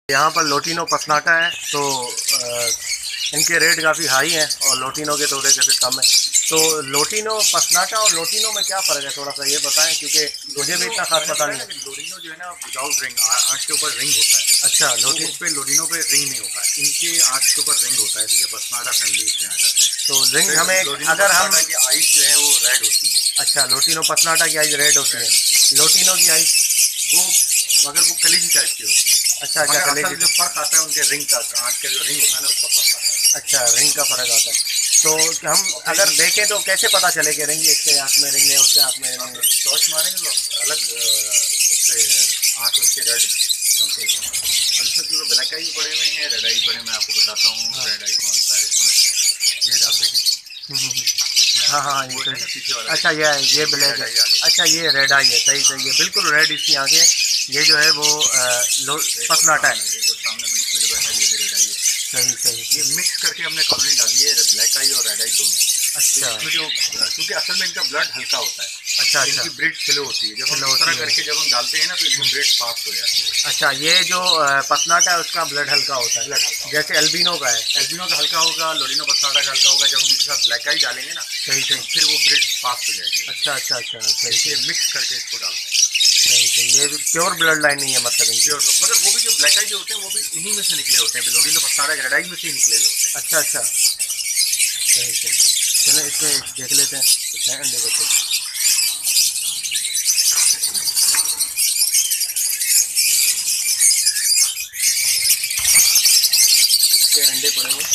यहाँ पर लोटिनो पसनाटा है तो इनके रेट काफ़ी हाई हैं और लोटिनो के थोड़े जैसे कम है। तो लोटिनो पसनाटा और लोटिनो में क्या फ़र्क है, थोड़ा सा ये बताएं, क्योंकि मुझे भी इतना खास पता नहीं है। लोडिनो जो है ना विदाउट रिंग, आँच के ऊपर रिंग होता है। अच्छा, लोटिनो पे लोडिनो पे रिंग नहीं होता है, इनके आँच के ऊपर रिंग होता है, तो ये पसनाटा फैमिली इसमें आ जाता है। तो रिंग हमें अगर हम की आइस जो है वो रेड होती है। अच्छा, लोटिनो पसनाटा की आइज रेड होती है, लोटिनो की आइज वो मगर वो कलीजी टाइप की होती है। अच्छा अच्छा मगर कलेजी। असल जो फर्क आता है उनके रिंग का, आँच के जो रिंग होता है ना उसका फर्क आता है। अच्छा, रिंग का फ़र्क आता है। तो हम अगर देखें तो कैसे पता चले कि रिंग इसके आँख में रिंग है, उसके आँख में रिंग है? टॉर्च मारेंगे तो अलग उससे आँख उसके रेड चमकेगा। और इसमें पूरे ब्लैक आई पड़े हुए हैं, रेड आई पड़े, मैं आपको बताता हूँ रेड आई कौन सा है इसमें। ये आप देखें हाँ हाँ, ये तो अच्छा, ये ब्लैक है। अच्छा, ये रेड आई है, सही सही है, बिल्कुल रेड इसकी आंखें। ये जो है वो पसनाटा है। सामने बीच में जो बैठा है ये भी रेड आई है। सही सही। ये मिक्स करके हमने कॉलोनी डाली है, ब्लैक आई और रेड आई दोनों। अच्छा, इसमें जो क्योंकि असल में इनका ब्लड हल्का होता है। अच्छा अच्छा, इनकी ब्रीड स्लो होती है, जब हम इस तरह करके जब हम डालते हैं ना तो इनकी ब्रीड फास्ट हो जाती है। अच्छा, ये जो पसनाटा है उसका ब्लड हल्का होता है, ब्लड हल्का जैसे एल्बिनो का है। एल्बिनो का हल्का होगा, लोडिनो पसनाटा का हल्का होगा। जब हम उनके साथ ब्लैक आई डालेंगे ना सही तो सही। फिर वो ब्रीड फास्ट हो जाएगी। अच्छा अच्छा अच्छा, सही इसलिए सही मिक्स करके इसको डालते हैं। सही सही। ये प्योर ब्लड लाइन नहीं है मतलब इनकी? प्योर, मतलब वो भी जो ब्लैक आई जो होते हैं वो भी इन्हीं में से निकले होते हैं, लोडिनो पसनाटा रेड आई में से ही निकले हुए होते हैं। अच्छा अच्छा, सही सही। चलो इसमें देख लेते हैं कुछ है अंडे बच्चे। इसके अंडे पड़ेंगे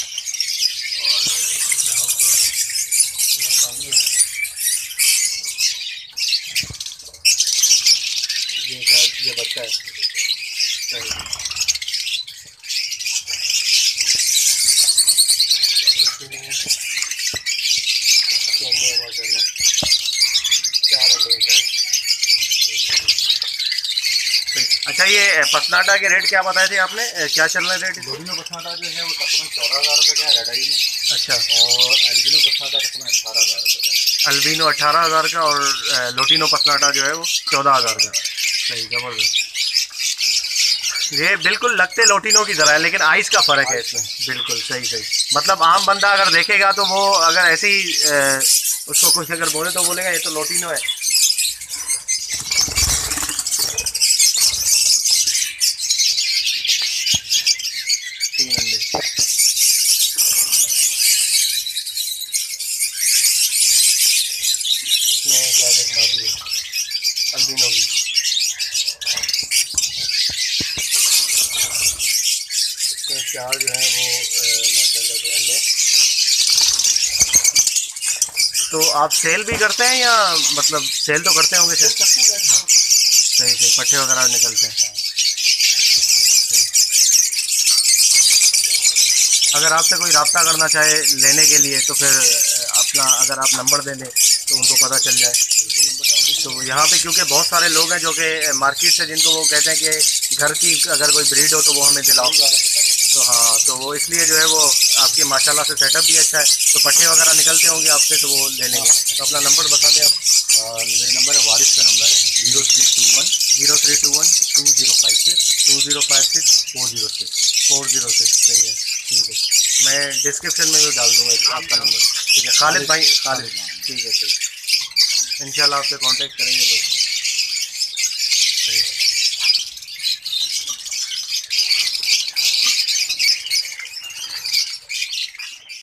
और यहाँ पर ये पानी है, ये शायद ये बच्चा है। सही। माशाल्लाह 4 अंडे हैं शायद। अच्छा, ये पसनाटा के रेट क्या बताए थे आपने, क्या चल रहा है रेट? लोडिनो पसनाटा जो है वो तकरीबन 14,000 रुपये का है रेड आई में। अच्छा, और एल्बिनो पसनाटा तकरीबन 18,000 रुपये का है। अल्बिनो 18,000 का और लोटिनो पसनाटा जो है वो 14,000 का। सही, ज़बरदस्त। ये बिल्कुल लगते लोटिनो की तरह है, लेकिन आइस का फ़र्क है इसमें। बिल्कुल सही सही। मतलब आम बंदा अगर देखेगा तो वो अगर ऐसे ही उसको कुछ अगर बोले तो बोलेगा ये तो लोटिनो है। 3 अंडे। इसमें क्या देखना चाहिए अल्बिनो की? इसमें 4 जो है वो माशाल्लाह के अंडे। तो आप सेल भी करते हैं या मतलब सेल तो करते होंगे सर? सही सही, पट्टे वगैरह निकलते हैं। अगर आपसे कोई रब्ता करना चाहे लेने के लिए तो फिर अपना अगर आप नंबर दे दें तो उनको पता चल जाए। तो यहाँ पे क्योंकि बहुत सारे लोग हैं जो कि मार्केट से जिनको वो कहते हैं कि घर की अगर कोई ब्रीड हो तो वो हमें दिलाओ। तो हाँ, तो वो इसलिए जो है वो आपकी माशाल्लाह से सेटअप भी अच्छा है, तो पट्टे वगैरह निकलते होंगे आपसे तो वो ले लेंगे। तो अपना नंबर बता दें आप। मेरा नंबर है, वारिस का नंबर है 0321 0321 2056 2056 406। 406। सही है, ठीक है। मैं डिस्क्रिप्शन में भी डाल दूँगा इसका आपका नंबर। ठीक है, खालिद भाई, खालिद। ठीक है, सही। इंशाल्लाह आपसे कांटेक्ट करेंगे लोग। सही।